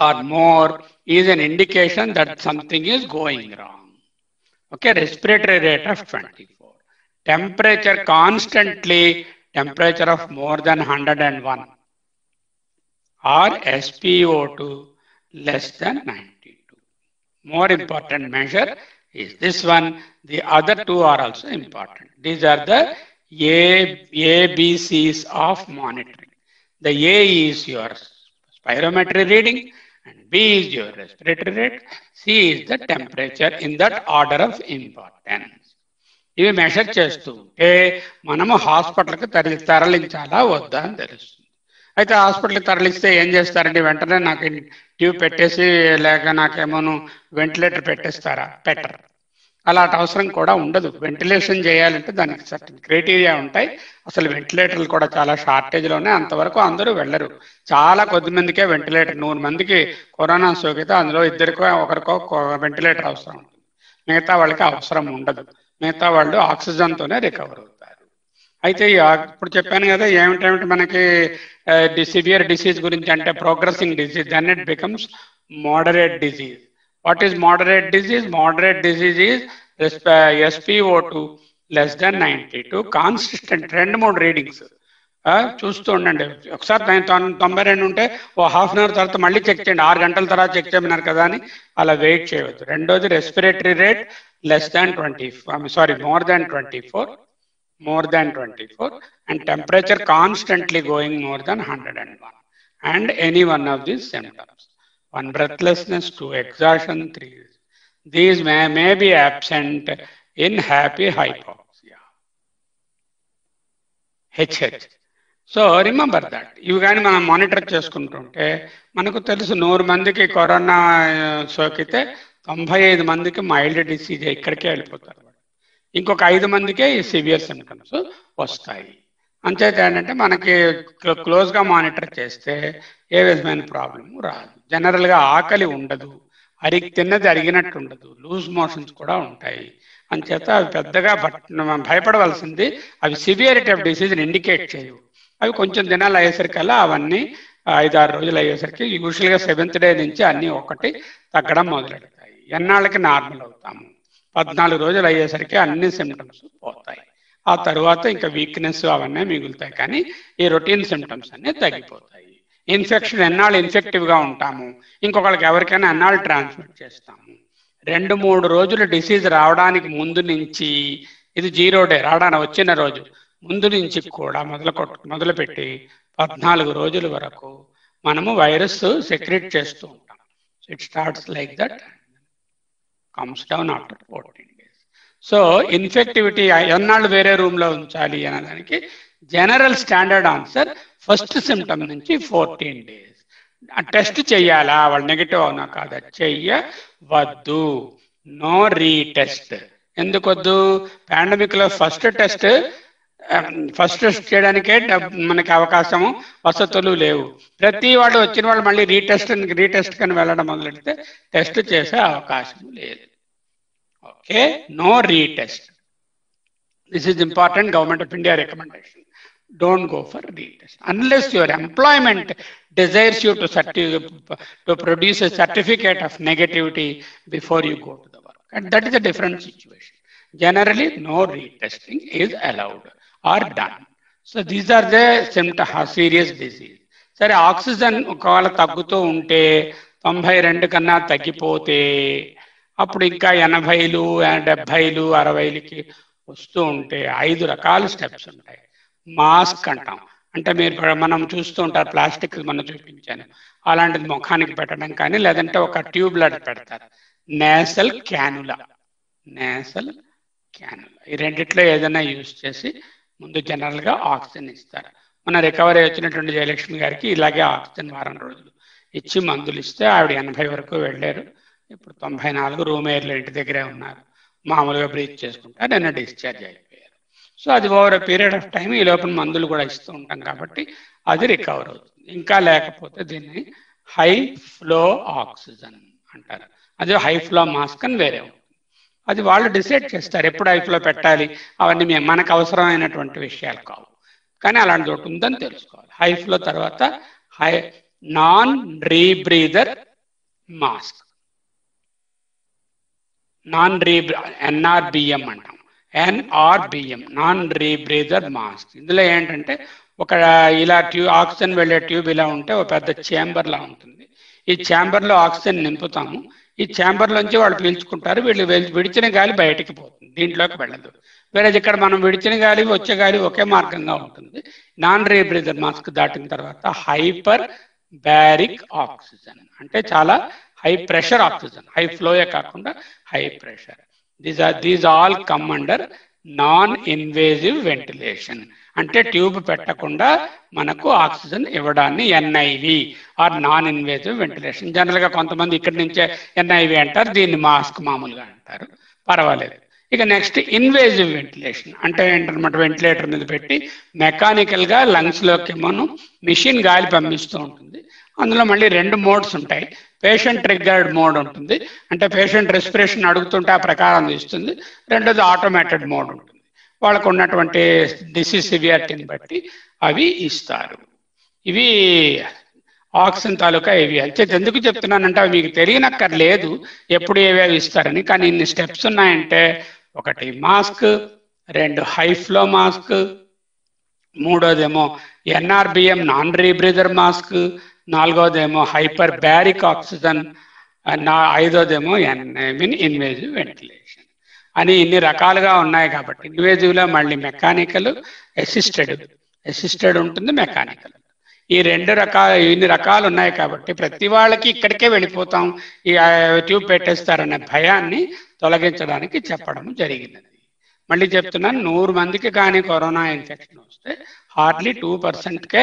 or more is an indication that something is going wrong. Okay, respiratory rate of 24. Temperature constantly, temperature of more than 101 or SpO2 less than 92. More important measure is this one. The other two are also important. These are the ABCs of monitoring. The A is your spirometry reading, and B is your respiratory rate, C is the temperature, in that order of importance. ఇవి measure చేస్తూ ఉంటే మనము హాస్పిటల్కి తరలించాలా వద్దా అని తెలుస్తుంది. అయితే హాస్పిటల్కి తరలిస్తే ఏం చేస్తారండి, వెంటనే నాకు ట్యూబ్ పెట్టేసి లేక నాకేమోను వెంటిలేటర్ పెట్టేస్తారా? పెట్టరు. అలాంటి అవసరం కూడా ఉండదు. వెంటిలేషన్ చేయాలంటే దానికి సర్టన్ క్రైటీరియా ఉంటాయి. అసలు వెంటిలేటర్లు కూడా చాలా షార్టేజ్లోనే, అంతవరకు అందరూ వెళ్ళరు. చాలా కొద్ది మందికే వెంటిలేటర్, 100 మందికి కరోనా సోకితే అందులో 2కో 1కో వెంటిలేటర్ అవసరం ఉంటుంది. మిగతా వాళ్ళకి అవసరం ఉండదు. మిగతా వాళ్ళు ఆక్సిజన్తోనే రికవర్ అవుతారు. అయితే ఇప్పుడు చెప్పాను కదా ఏమిటేమిటి మనకి సివియర్ డిసీజ్ గురించి, అంటే progressing disease, then it becomes moderate disease. What is moderate disease? Moderate disease is SpO2 less than 92, consistent 2-3 readings చూస్తూ ఉండండి. ఒకసారి 92 ఉంటే ఓ హాఫ్ అన్ అవర్ తర్వాత మళ్ళీ చెక్ చేయండి. 6 గంటల తర్వాత చెక్ చేయమన్నారు కదా అని అలా వెయిట్ చేయవద్దు. రెండోది respiratory rate less than 24, more than 24 and temperature constantly going more than 101 and any one of these symptoms. 1 breathlessness, 2 exhaustion, 3 these may be absent in happy hypoxia. HH. So remember that. ఇవి కానీ మనం monitor చేసుకుంటుంటే మనకు తెలుసు 100 మందికి corona సోకితే 95 మందికి mild disease ఇక్కడికే వెళ్ళిపోతారు. ఇంకొక 5 మందికే ఈ సివియర్ సిమ్టమ్స్ వస్తాయి. అంచేత ఏంటంటే మనకి క్లోజ్గా మానిటర్ చేస్తే ఏ విధమైన ప్రాబ్లము రాదు. జనరల్గా ఆకలి ఉండదు, తిన్నది అరిగినట్టు ఉండదు, లూజ్ మోషన్స్ కూడా ఉంటాయి. అంచేత అవి పెద్దగా భయపడవలసింది, అవి సివియారిటీ ఆఫ్ డిసీజ్ని ఇండికేట్ చేయవు. అవి కొంచెం దినాలు అయ్యేసరికల్లా అవన్నీ 5-6 రోజులు అయ్యేసరికి యూజువల్గా 7th డే నుంచి అన్నీ ఒకటి తగ్గడం మొదలెడతాయి. ఎన్నాళ్ళకి నార్మల్ అవుతాము. 14 రోజులు అయ్యేసరికి అన్ని సిమ్టమ్స్ పోతాయి. ఆ తర్వాత ఇంకా వీక్నెస్ అవన్నీ మిగులుతాయి, కానీ ఈ రొటీన్ సిమ్టమ్స్ అన్నీ తగ్గిపోతాయి. ఇన్ఫెక్షన్ ఎన్నాళ్ళు ఇన్ఫెక్టివ్గా ఉంటాము, ఇంకొకరికి ఎవరికైనా ఎన్నాళ్ళు ట్రాన్స్మిట్ చేస్తాము. 2-3 రోజులు డిసీజ్ రావడానికి ముందు నుంచి, ఇది 0 డే రావడానికి వచ్చిన రోజు ముందు నుంచి కూడా మొదలుపెట్టి 14 రోజుల వరకు మనము వైరస్ సెక్రెట్ చేస్తూ ఉంటాం. So it starts like that, comes down after 14 days. So infectivity ఎన్నాళ్ళు వేరే రూమ్లో ఉంచాలి అనేదానికి general standard answer first symptom నుంచి 14 days. టెస్ట్ చెయ్యాలా, వాళ్ళు నెగిటివ్ అవునా కాదా, చెయ్యవద్దు. No retest. ఎందుకు వద్దు? పాండమిక్ లో ఫస్ట్ టెస్ట్ చేయడానికే మనకి అవకాశము, వసతులు లేవు. ప్రతి వాళ్ళు వచ్చిన వాళ్ళు మళ్ళీ రీటెస్ట్ కని వెళ్ళడం మొదలెడితే టెస్ట్ చేసే అవకాశం లేదు. Okay, no retest. This is important. Government of India recommendation. Don't go for retest unless your employment desires you to produce a certificate of negativity before you go to the work, and that is a different situation. Generally, no retesting is allowed or done. So these are the symptoms of serious disease. సరే, oxygen ఒకవేళ తగ్గుతూ ఉంటే 92 కన్నా తగ్గిపోతే అప్పుడు ఇంకా 80లు 70లు 60లకి వస్తూ ఉంటే 5 రకాల స్టెప్స్ ఉంటాయి. మాస్క్ అంటాం. అంటే మనం చూస్తూ ఉంటారు, ప్లాస్టిక్ మనం చూపించాను, అలాంటిది ముఖానికి పెట్టడం కానీ, లేదంటే ఒక ట్యూబ్ లాంటి పెడతారు. నేసల్ క్యానులా ఈ రెండిట్లో ఏదైనా యూజ్ చేసి ముందు జనరల్గా ఆక్సిజన్ ఇస్తారు. మన రికవరీ వచ్చినటువంటి జయలక్ష్మి గారికి ఇలాగే ఆక్సిజన్ వారం రోజులు ఇచ్చి మందులు ఇస్తే ఆవిడ 80 వరకు వెళ్ళారు. ఇప్పుడు 94 రూమ్ ఎయిర్లో ఇంటి దగ్గరే ఉన్నారు. మామూలుగా బ్రీత్ చేసుకుంటారు. నిన్న డిశ్చార్జ్ అయిపోయారు. సో అది ఓవర్ పీరియడ్ ఆఫ్ టైం ఈ లోపల మందులు కూడా ఇస్తూ ఉంటాం కాబట్టి అది రికవర్ అవుతుంది. ఇంకా లేకపోతే దీన్ని హై ఫ్లో ఆక్సిజన్ అంటారు. అది హై ఫ్లో మాస్క్ అని వేరే ఉంటుంది. అది వాళ్ళు డిసైడ్ చేస్తారు ఎప్పుడు హై ఫ్లో పెట్టాలి. అవన్నీ మనకు అవసరమైనటువంటి విషయాలు కావు, కానీ అలాంటి చోటు ఉందని తెలుసుకోవాలి. హై ఫ్లో తర్వాత నాన్ రీబ్రీదర్ మాస్క్, NRBM అంటాం. NRBM, non rebreather mask. ఇందులో ఏంటంటే ఒక ఇలా ఆక్సిజన్ వెళ్ళే ట్యూబ్ ఇలా ఉంటే ఒక పెద్ద ఛాంబర్ లా ఉంటుంది. ఈ ఛాంబర్లో ఆక్సిజన్ నింపుతాము. ఈ ఛాంబర్లోంచి వాళ్ళు పీల్చుకుంటారు. వీళ్ళు విడిచిన గాలి బయటికి పోతుంది, దీంట్లోకి వెళ్ళదు. వేరే ఇక్కడ మనం విడిచిన గాలి వచ్చే గాలి ఒకే మార్గంగా ఉంటుంది. నాన్ రీబ్రీదర్ మాస్క్ దాటిన తర్వాత హైపర్ బ్యారిక్ ఆక్సిజన్, అంటే చాలా హై ప్రెషర్ ఆక్సిజన్, హై ఫ్లోయే కాకుండా high pressure. These all come under non invasive ventilation. అంటే ట్యూబ్ పెట్టకుండా మనకు ఆక్సిజన్ ఇవ్వడాన్ని NIV or non invasive ventilation. జనరల్గా కొంతమంది ఇక్కడి నుంచే NIV అంటారు, దీన్ని మాస్క్ మామూలుగా అంటారు, పర్వాలేదు. ఇక నెక్స్ట్ ఇన్వేజివ్ వెంటిలేషన్ అంటే ఏంటన్నమాట, వెంటిలేటర్ మీద పెట్టి మెకానికల్గా లంగ్స్లోకి మనం మిషన్ గాలి పంపిస్తూ ఉంటుంది. అందులో మళ్ళీ 2 మోడ్స్ ఉంటాయి. పేషెంట్ ట్రిగ్గర్డ్ మోడ్ ఉంటుంది, అంటే పేషెంట్ రెస్పిరేషన్ అడుగుతుంటే ఆ ప్రకారం ఇస్తుంది. రెండోది ఆటోమేటెడ్ మోడ్ ఉంటుంది. వాళ్ళకు ఉన్నటువంటి డిసీజ్ సివియారిటీని బట్టి అవి ఇస్తారు. ఇవి ఆక్సిజన్ తాలూకా ఇవి. అయితే ఎందుకు చెప్తున్నానంటే అవి మీకు తెలియనక్కర్లేదు ఎప్పుడు ఏవేవి ఇస్తారని. కానీ ఇన్ని స్టెప్స్ ఉన్నాయంటే, 1 మాస్క్, 2 హై ఫ్లో మాస్క్, 3వదేమో NRBM నాన్ రీబ్రీదర్ మాస్క్, 4వదేమో హైపర్ బ్యారిక్ ఆక్సిజన్, 5వదేమో ఇన్వేజివ్ వెంటిలేషన్ అని ఇన్ని రకాలుగా ఉన్నాయి. కాబట్టి ఇన్వేజివ్లో మళ్ళీ మెకానికల్, అసిస్టెడ్ ఉంటుంది, మెకానికల్. ఈ 2 ఇన్ని రకాలు ఉన్నాయి కాబట్టి ప్రతి వాళ్ళకి ఇక్కడికే వెళ్ళిపోతాం, ఈ ట్యూబ్ పెట్టేస్తారనే భయాన్ని తొలగించడానికి చెప్పడం జరిగినది. మళ్ళీ చెప్తున్నాను, 100 మందికి కానీ కరోనా ఇన్ఫెక్షన్ వస్తే హార్డ్లీ 2%కే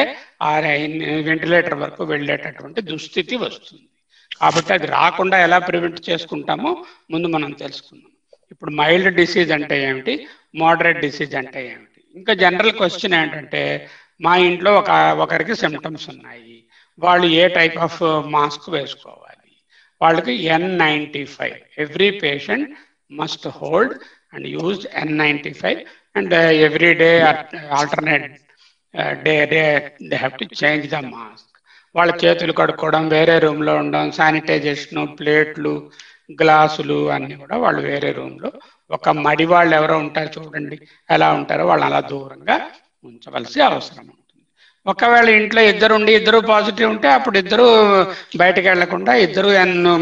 వెంటిలేటర్ వరకు వెళ్ళేటటువంటి దుస్థితి వస్తుంది. కాబట్టి అది రాకుండా ఎలా ప్రివెంట్ చేసుకుంటామో ముందు మనం తెలుసుకుందాం. ఇప్పుడు మైల్డ్ డిసీజ్ అంటే ఏమిటి, మోడరేట్ డిసీజ్ అంటే ఏమిటి. ఇంకా జనరల్ క్వశ్చన్ ఏంటంటే, మా ఇంట్లో ఒకరికి సిమ్టమ్స్ ఉన్నాయి, వాళ్ళు ఏ టైప్ ఆఫ్ మాస్క్ వేసుకోవాలి. వాళ్ళకి N95, every patient must hold and use N95 and every day alternate day they have to change the mask. వాళ్ళ చేతులు కడుక్కోవడం, వేరే రూమ్లో ఉండడం, శానిటైజేషను, ప్లేట్లు, గ్లాసులు అన్నీ కూడా వాళ్ళు వేరే రూమ్లో, ఒక మడి వాళ్ళు ఎవరో ఉంటారు చూడండి ఎలా ఉంటారో వాళ్ళు అలా దూరంగా ఉంచవలసి అవసరం ఉంటుంది. ఒకవేళ ఇంట్లో ఇద్దరు పాజిటివ్ ఉంటే అప్పుడు ఇద్దరు బయటకు వెళ్లకుండా, ఇద్దరు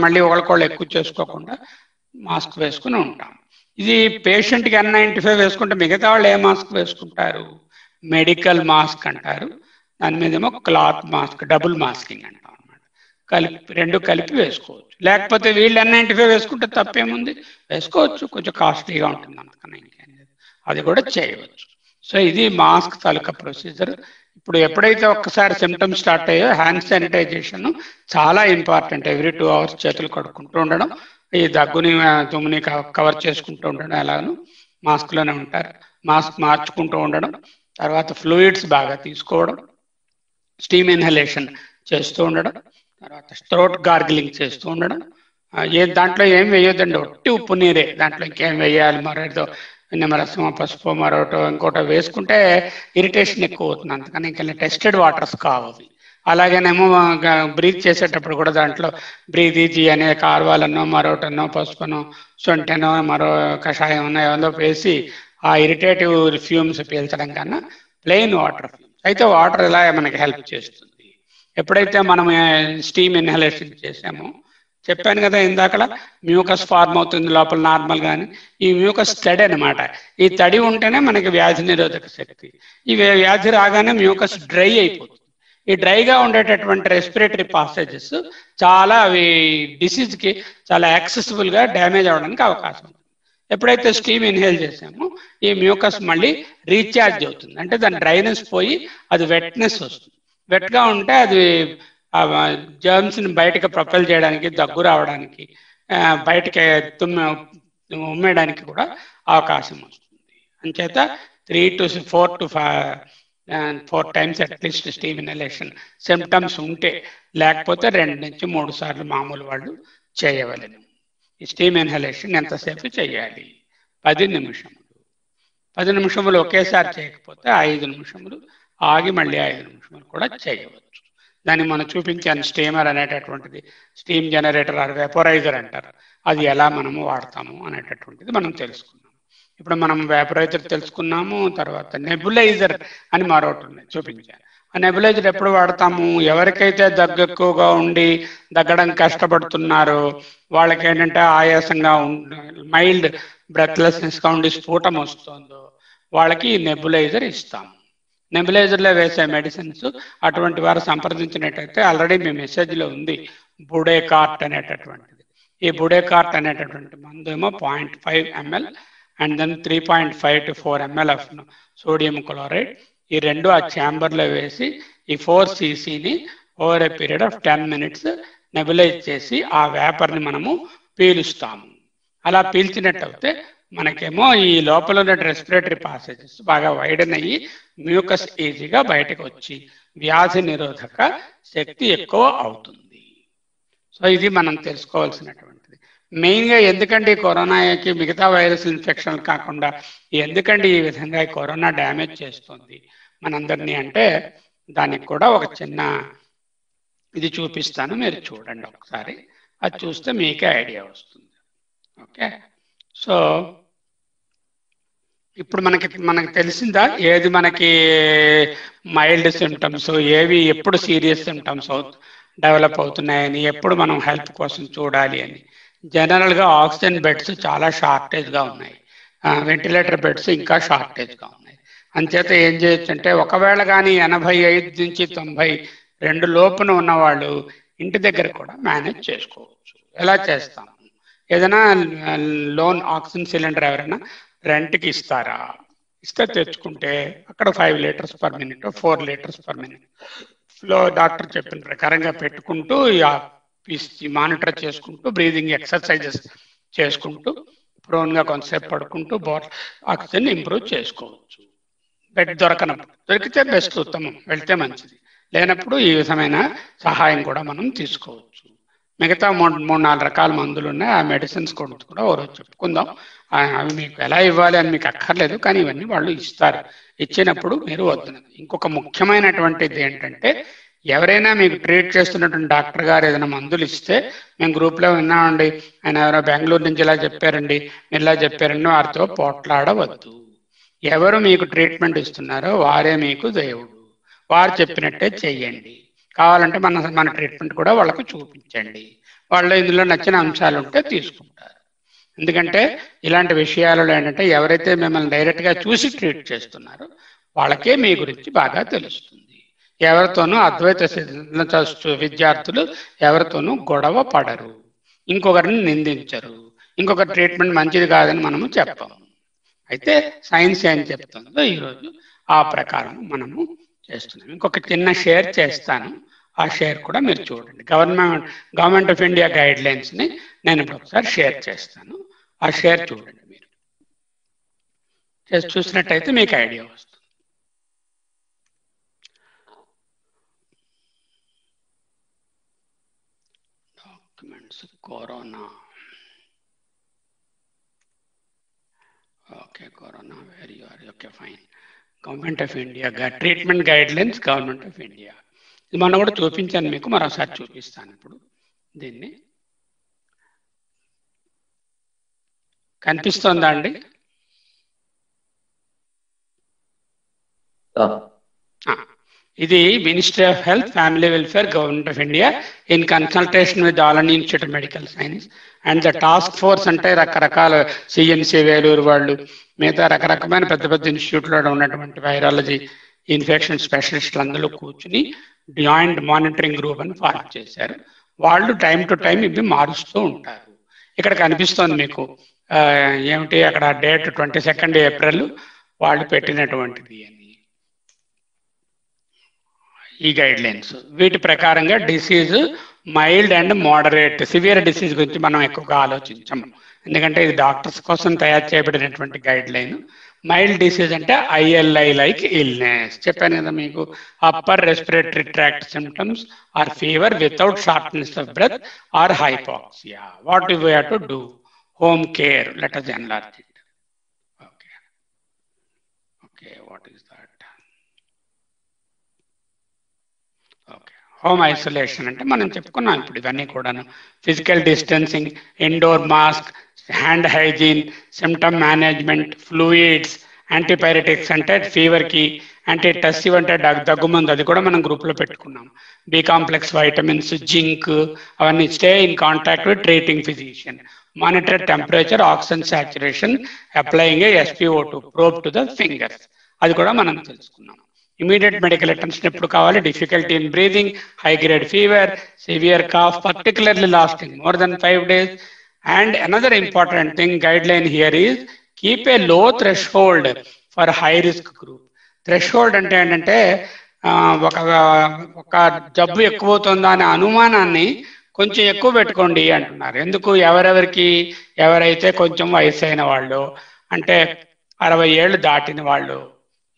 మళ్ళీ ఒకళ్ళకొళ్ళు ఎక్కువ చేసుకోకుండా మాస్క్ వేసుకుని ఉంటాం. ఇది పేషెంట్కి N95 వేసుకుంటే మిగతా వాళ్ళు ఏ మాస్క్ వేసుకుంటారు, మెడికల్ మాస్క్ అంటారు. దాని మీదేమో క్లాత్ మాస్క్, డబుల్ మాస్కింగ్ అంటాం అన్నమాట. రెండు కలిపి వేసుకోవచ్చు. లేకపోతే వీళ్ళు N95 వేసుకుంటే తప్పేముంది, వేసుకోవచ్చు, కొంచెం కాస్ట్లీగా ఉంటుంది అందుకని ఇంకేం లేదు, అది కూడా చేయవచ్చు. సో ఇది మాస్క్ తాలూకా ప్రొసీజర్. ఇప్పుడు ఎప్పుడైతే ఒక్కసారి సిమ్టమ్స్ స్టార్ట్ అయ్యో హ్యాండ్ శానిటైజేషన్ చాలా ఇంపార్టెంట్. ఎవ్రీ 2 hours చేతులు కడుక్కుంటూ ఉండడం, ఈ దగ్గుని తుమ్ముని కవర్ చేసుకుంటూ ఉండడం, ఎలాగను మాస్క్లోనే ఉంటారు, మాస్క్ మార్చుకుంటూ ఉండడం, తర్వాత ఫ్లూయిడ్స్ బాగా తీసుకోవడం, స్టీమ్ ఇన్హలేషన్ చేస్తూ ఉండడం, తర్వాత థ్రోట్ గార్గిలింగ్ చేస్తూ ఉండడం. దాంట్లో ఏం వేయొద్దండి, ఒట్టి ఉప్పు నీరే, దాంట్లో ఇంకేం వేయాలి మరేదో నిమ్మరసం, పసుపు, మరొకటో ఇంకోటో వేసుకుంటే ఇరిటేషన్ ఎక్కువ అవుతుంది. అందుకని ఇంకా టెస్టెడ్ వాటర్స్ కావాలి. అలాగేనేమో బ్రీత్ చేసేటప్పుడు కూడా దాంట్లో బ్రీత్ ఈజీ అనే కార్వాలనో, మరొకటనో, పసుపునో, సొంటెనో, మరో కషాయం ఏదో వేసి ఆ ఇరిటేటివ్ ఫ్యూమ్స్ పీల్చడం కన్నా ప్లెయిన్ వాటర్ అయితే వాటర్ ఇలా మనకి హెల్ప్ చేస్తుంది. ఎప్పుడైతే మనం స్టీమ్ ఇన్హలేషన్ చేసామో, చెప్పాను కదా ఇందాకలా, మ్యూకస్ ఫార్మ్ అవుతుంది లోపల నార్మల్ గాని. ఈ మ్యూకస్ తడి అనమాట. ఈ తడి ఉంటేనే మనకి వ్యాధి నిరోధక శక్తి. ఈ వ్యాధి రాగానే మ్యూకస్ డ్రై అయిపోతుంది. ఈ డ్రైగా ఉండేటటువంటి రెస్పిరేటరీ పాసేజెస్ చాలా అవి డిసీజ్కి చాలా యాక్సెసిబుల్గా డ్యామేజ్ అవడానికి అవకాశం ఉంది. ఎప్పుడైతే స్టీమ్ ఇన్హేల్ చేసామో ఈ మ్యూకస్ మళ్ళీ రీఛార్జ్ అవుతుంది, అంటే దాని డ్రైనెస్ పోయి అది వెట్నెస్ వస్తుంది. వెట్గా ఉంటే అది జర్మ్స్ని బయటకు ప్రొపెల్ చేయడానికి, దగ్గు రావడానికి, బయటకి ఉమ్మేయడానికి కూడా అవకాశం వస్తుంది. అంచేత 3 to 4 times at least steam inhalation symptoms ఉంటే, లేకపోతే 2 నుంచి 3 సార్లు మామూలు వాళ్ళు చేయవలెను. ఈ స్టీమ్ ఇన్హలేషన్ ఎంతసేపు చేయాలి, 10 నిమిషములు. 10 నిమిషములు ఒకేసారి చేయకపోతే 5 నిమిషములు ఆగి మళ్ళీ 5 నిమిషములు కూడా చేయవచ్చు. దాన్ని మనం చూపించాను, స్టీమర్ అనేటటువంటిది, స్టీమ్ జనరేటర్ ఆర్ వేపరైజర్ అంటారు. అది ఎలా మనము వాడతాము అనేటటువంటిది మనం తెలుసుకున్నాము. ఇప్పుడు మనం వేపరైజర్ తెలుసుకున్నాము, తర్వాత నెబులైజర్ అని మరొకటి ఉంది చూపించాను. ఆ నెబులైజర్ ఎప్పుడు వాడతాము, ఎవరికైతే దగ్గు ఎక్కువగా ఉండి దగ్గడం కష్టపడుతున్నారో, వాళ్ళకి ఏంటంటే ఆయాసంగా మైల్డ్ బ్రెత్లెస్నెస్గా ఉండి స్ఫూటం వస్తుందో, వాళ్ళకి నెబులైజర్ ఇస్తాము. నెబులైజర్లో వేసే మెడిసిన్స్ అటువంటి వారు సంప్రదించినట్టయితే, ఆల్రెడీ మీ మెసేజ్లో ఉంది బుడేకార్ట్ అనేటటువంటిది. ఈ బుడేకార్ట్ అనేటటువంటి మందు ఏమో 0.5 ml and then 3.5 to 4 ml of sodium chloride, ఈ రెండు ఆ ఛాంబర్లో వేసి ఈ 4 ccని over a period of 10 minutes nebulise చేసి ఆ వేపర్ని మనము పీలుస్తాము. అలా పీల్చినట్టయితే మనకేమో ఈ లోపల ఉన్న రెస్పిరేటరీ పాసేజెస్ బాగా వైడన్ అయ్యి మ్యూకస్ ఈజీగా బయటకు వచ్చి వ్యాధి నిరోధక శక్తి ఎక్కువ అవుతుంది. సో ఇది మనం తెలుసుకోవాల్సినటువంటిది. మెయిన్గా ఎందుకంటే కరోనాకి మిగతా వైరస్ ఇన్ఫెక్షన్ కాకుండా ఎందుకంటే ఈ విధంగా కరోనా డ్యామేజ్ చేస్తుంది మనందరినీ అంటే, దానికి కూడా ఒక చిన్న ఇది చూపిస్తాను, మీరు చూడండి ఒకసారి. అది చూస్తే మీకే ఐడియా వస్తుంది. ఓకే, సో ఇప్పుడు మనకి తెలిసిందా ఏది మనకి మైల్డ్ సిమ్టమ్స్, ఏవి ఎప్పుడు సీరియస్ సిమ్టమ్స్ డెవలప్ అవుతున్నాయని, ఎప్పుడు మనం హెల్ప్ కోసం చూడాలి అని. జనరల్గా ఆక్సిజన్ బెడ్స్ చాలా షార్టేజ్గా ఉన్నాయి, వెంటిలేటర్ బెడ్స్ ఇంకా షార్టేజ్గా ఉన్నాయి. అంచేత ఏం చేయొచ్చు అంటే, ఒకవేళ కానీ 85 నుంచి 92 లోపున ఉన్నవాళ్ళు ఇంటి దగ్గర కూడా మేనేజ్ చేసుకోవచ్చు. ఎలా చేస్తాము, ఏదైనా లోన్ ఆక్సిజన్ సిలిండర్ ఎవరైనా రెంట్కి ఇస్తారా, ఇస్తే తెచ్చుకుంటే అక్కడ 5 liters per minute 4 liters per minute లో డాక్టర్ చెప్పిన ప్రకారంగా పెట్టుకుంటూ మానిటర్ చేసుకుంటూ బ్రీదింగ్ ఎక్సర్సైజెస్ చేసుకుంటూ ప్రోన్గా కొంతసేపు పడుకుంటూ ఆక్సిజన్ ఇంప్రూవ్ చేసుకోవచ్చు. బెడ్ దొరకనప్పుడు, దొరికితే బెస్ట్, ఉత్తమం, వెళ్తే మంచిది. లేనప్పుడు ఈ విధమైన సహాయం కూడా మనం తీసుకోవచ్చు. మిగతా మూడు నాలుగు రకాల మందులు ఉన్నాయి, ఆ మెడిసిన్స్ గురించి కూడా ఒకరోజు చెప్పుకుందాం. అవి మీకు ఎలా ఇవ్వాలి అని మీకు అక్కర్లేదు, కానీ ఇవన్నీ వాళ్ళు ఇస్తారు. ఇచ్చినప్పుడు మీరు వద్దు. ఇంకొక ముఖ్యమైనటువంటిది ఏంటంటే, ఎవరైనా మీకు ట్రీట్ చేస్తున్నటువంటి డాక్టర్ గారు ఏదైనా మందులు ఇస్తే, మేము గ్రూప్లో విన్నామండి, ఆయన ఎవరో బెంగళూరు నుంచి ఇలా చెప్పారండి, ఇలా చెప్పారండి, వారితో పోట్లాడవద్దు. ఎవరు మీకు ట్రీట్మెంట్ ఇస్తున్నారో వారే మీకు దేవుడు. వారు చెప్పినట్టే చెయ్యండి. కావాలంటే మన ట్రీట్మెంట్ కూడా వాళ్ళకు చూపించండి. వాళ్ళు ఇందులో నచ్చిన అంశాలు ఉంటే తీసుకుంటారు. ఎందుకంటే ఇలాంటి విషయాలలో ఏంటంటే, ఎవరైతే మిమ్మల్ని డైరెక్ట్గా చూసి ట్రీట్ చేస్తున్నారో వాళ్ళకే మీ గురించి బాగా తెలుస్తుంది. ఎవరితోనూ అద్వైత విద్యార్థులు ఎవరితోనూ గొడవ పడరు, ఇంకొకరిని నిందించరు, ఇంకొకరి ట్రీట్మెంట్ మంచిది కాదని మనము చెప్పము. అయితే సైన్స్ ఏం చెప్తుందో ఈరోజు ఆ ప్రకారం మనము చేస్తున్నాం. ఇంకొక చిన్న షేర్ చేస్తాను, ఆ షేర్ కూడా మీరు చూడండి. గవర్నమెంట్ ఆఫ్ ఇండియా గైడ్ లైన్స్ని నేను ఇప్పుడు ఒకసారి షేర్ చేస్తాను. ఆ షేర్ చూడండి. మీరు చూసినట్టయితే మీకు ఐడియా వస్తుంది. Documents, corona. Okay, corona where you are. Okay, fine. Government of India treatment guidelines, government of India. ఇది మొన్న కూడా చూపించాను మీకు, మరోసారి చూపిస్తాను. ఇప్పుడు దీన్ని కనిపిస్తుందా అండి? ఇది ministry of health, family welfare, government of India in consultation with all Indian institute of medical science and the task force. అంటే రకరకాల సిఎన్సి వేలూరు వాళ్ళు, మిగతా రకరకమైన పెద్ద పెద్ద ఇన్స్టిట్యూట్లో ఉన్నటువంటి వైరాలజీ ఇన్ఫెక్షన్ స్పెషలిస్టులు అందరూ కూర్చుని జాయింట్ మానిటరింగ్ గ్రూప్ అని ఫార్మ్ చేశారు. వాళ్ళు టైం టు టైం ఇవి మారుస్తూ ఉంటారు. ఇక్కడ కనిపిస్తోంది మీకు ఏమిటి, అక్కడ డేట్ 22 ఏప్రిల్ వాళ్ళు పెట్టినటువంటిది అని ఈ గైడ్ లైన్స్. వీటి ప్రకారంగా disease mild and moderate, severe disease గురించి మనం ఎక్కువగా ఆలోచించము, ఎందుకంటే ఇది డాక్టర్స్ కోసం తయారు చేయబడినటువంటి గైడ్ లైన్. మైల్డ్ డిసీజ్ అంటే ఐఎల్ఐ లైక్ ఇల్నెస్, చెప్పాను కదా మీకు. Upper respiratory tract symptoms or fever without shortness of breath or hypoxia. What you have to do? Home care. Let us enlarge it. Okay, what is that? Okay, home isolation అంటే మనం చెప్పుకున్నాం ఇప్పుడు ఇవన్నీ కూడాను. Physical distancing, indoor mask, hand hygiene, symptom management, fluids, antipyretics అంటే ఫీవర్కి, యాంటీటసివ్ అంటే దగ్గుమందు, అది కూడా మనం గ్రూప్లో పెట్టుకున్నాం. బి కాంప్లెక్స్ వైటమిన్స్, జింక్, అవన్నీ. Stay in contact with treating physician, monitor temperature, oxygen saturation, applying SpO2 probe to the fingers, అది కూడా మనం తెలుసుకున్నాం. ఇమీడియట్ మెడికల్ అటెన్షన్ ఎప్పుడు కావాలి? Difficulty in breathing, high grade fever, severe cough particularly lasting more than 5 days. And another important thing guide line here is keep a low threshold for high risk group. Threshold అంటే ఏంటంటే ఒక జబ్బు ఎక్కువ అవుతుందా అనే అనుమానాన్ని కొంచెం ఎక్కువ పెట్టుకోండి అంటున్నారు. ఎందుకు? ఎవరైతే కొంచెం వయసు అయిన వాళ్ళు, అంటే 60 ఏళ్ళు దాటిన వాళ్ళు,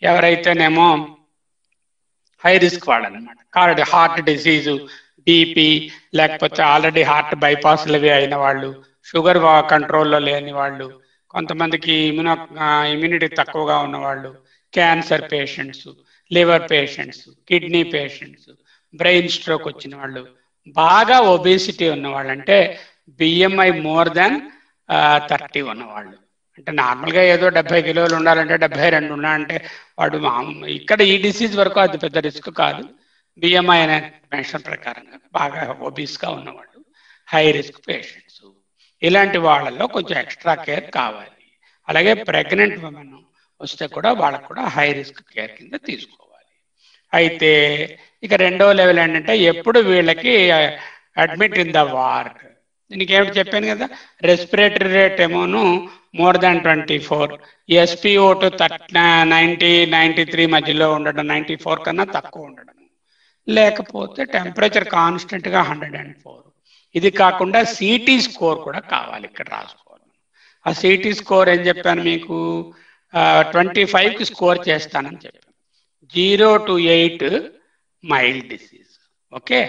ఎవరైతేనేమో హై రిస్క్ వాళ్ళు అనమాట. కాబట్టి హార్ట్ డిసీజు, బీపీ, లేకపోతే ఆల్రెడీ హార్ట్ బైపాస్లు అయిన వాళ్ళు, షుగర్ కంట్రోల్లో లేని వాళ్ళు, కొంతమందికి ఇమ్యూనిటీ తక్కువగా ఉన్నవాళ్ళు, cancer patients, liver patients, kidney patients, brain stroke వచ్చిన వాళ్ళు, బాగా ఒబేసిటీ ఉన్నవాళ్ళు, అంటే BMI మోర్ దాన్ 30 ఉన్నవాళ్ళు, అంటే నార్మల్గా ఏదో 70 కిలోలు ఉండాలంటే 72 ఉండాలంటే వాడు ఇక్కడ ఈ డిసీజ్ వరకు అది పెద్ద రిస్క్ కాదు. BMI అనే మెన్షన్ ప్రకారంగా బాగా ఒబీస్గా ఉన్నవాళ్ళు హై రిస్క్ పేషెంట్స్. ఇలాంటి వాళ్ళల్లో కొంచెం ఎక్స్ట్రా కేర్ కావాలి. అలాగే ప్రెగ్నెంట్ ఉమెన్ వస్తే కూడా వాళ్ళకు కూడా హై రిస్క్ కేర్ కింద తీసుకోవాలి. అయితే ఇక రెండో లెవెల్ ఏంటంటే ఎప్పుడు వీళ్ళకి అడ్మిట్ ఇన్ ద వార్డ్. దీనికి ఏమిటి చెప్పాను కదా, రెస్పిరేటరీ రేట్ ఏమోను మోర్ దాన్ 24, SpO2 90-93 మధ్యలో ఉండడం, 94 కన్నా తక్కువ ఉండడం, లేకపోతే టెంపరేచర్ కాన్స్టెంట్గా 104. ఇది కాకుండా CT స్కోర్ కూడా కావాలి ఇక్కడ రాసుకోవాలి. ఆ సిటీ స్కోర్ ఏం చెప్పాను మీకు, 25కి స్కోర్ చేస్తానని చెప్పాను. 0 to 8 mild disease, okay,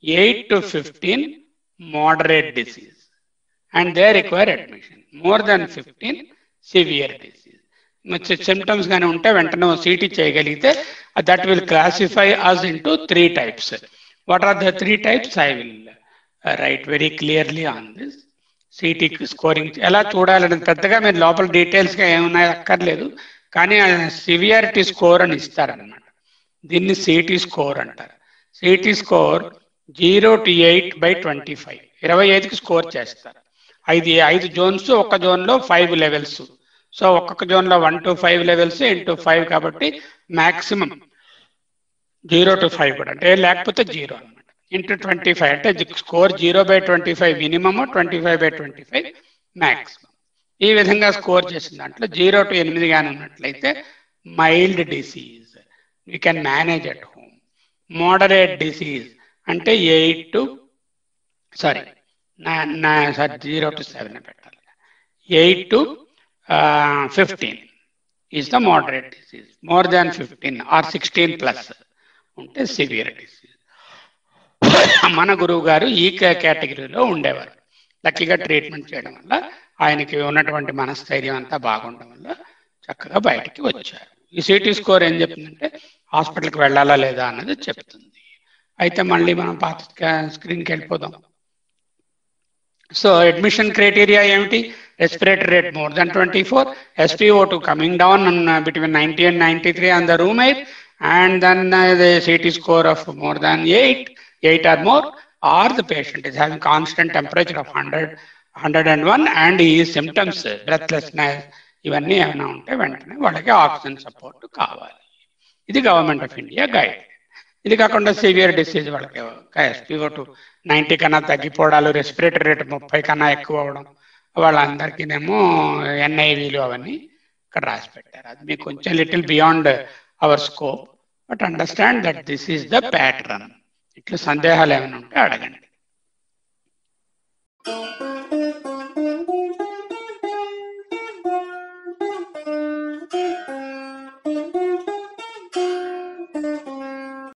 8 to 15 moderate disease, and they require admission. More than 15 severe disease. Symptoms గానీ ఉంటే వెంటనే సిటీ చేయగలిగితే that will classify us into 3 types. What are the 3 types? I will write very clearly on this. City scoring ఎలా చూడాలని పెద్దగా మీరు లోపల డీటెయిల్స్గా ఏమున్నాయో అక్కర్లేదు, కానీ సివియారిటీ స్కోర్ అని ఇస్తారనమాట. దీన్ని సిటీ స్కోర్ అంటారు. సిటీ స్కోర్ 0 to 8/25, 25కి స్కోర్ చేస్తారు. 5 జోన్స్, ఒక జోన్లో 5 లెవెల్స్. సో ఒక్కొక్క జోన్లో 1 to 5 లెవెల్స్ ఇంటూ 5 కాబట్టి మ్యాక్సిమం 0 to 5 కూడా, అంటే లేకపోతే 0 అనమాట, ఇంటూ 25 అంటే స్కోర్ 0/25 మినిమము, 25/25 మ్యాక్సిమం. ఈ విధంగా స్కోర్ చేసిన దాంట్లో 0 to 8 కానీ ఉన్నట్లయితే mild disease, you can manage at home. Moderate disease అంటే 0 to 7 పెట్టాలి. 8 to 15 is the moderate disease. More than 15 or 16 plus ఉంటే సివియర్ డిసీజ్. మన గురువు గారు ఈ కేటగిరీలో ఉండేవారు. లక్కీగా ట్రీట్మెంట్ చేయడం వల్ల ఆయనకి ఉన్నటువంటి మనస్థైర్యం అంతా బాగుండడం వల్ల చక్కగా బయటికి వచ్చారు. ఈ సిటీ స్కోర్ ఏం చెప్తుందంటే హాస్పిటల్కి వెళ్ళాలా లేదా అన్నది చెప్తుంది. అయితే మళ్ళీ మనం పాత స్క్రీన్కి వెళ్ళిపోదాం. సో అడ్మిషన్ క్రైటీరియా ఏమిటి? Respiratory rate more than 24, SpO2 coming down between 90 and 93 on the room air, and then the CT score of more than 8 or more, or the patient is having constant temperature of 101 and his symptoms breathlessness ఇవన్నీ ఏమైనా ఉంటే వెంటనే వాళ్ళకి oxygen support కావాలి. ఇది government of India guide. ఇది కాకుండా severe disease వాళ్ళకి SpO2 90 కన్నా తగ్గిపోవడాలు, రెస్పిరేటరీ రేట్ 30 కన్నా ఎక్కువ అవడం, వాళ్ళందరికీనేమో NIVలు అవన్నీ ఇక్కడ రాసి పెట్టారు. అది మీకు కొంచెం little beyond our scope, but understand that this is the pattern. ఇట్లా సందేహాలు ఏమైనా ఉంటే అడగండి.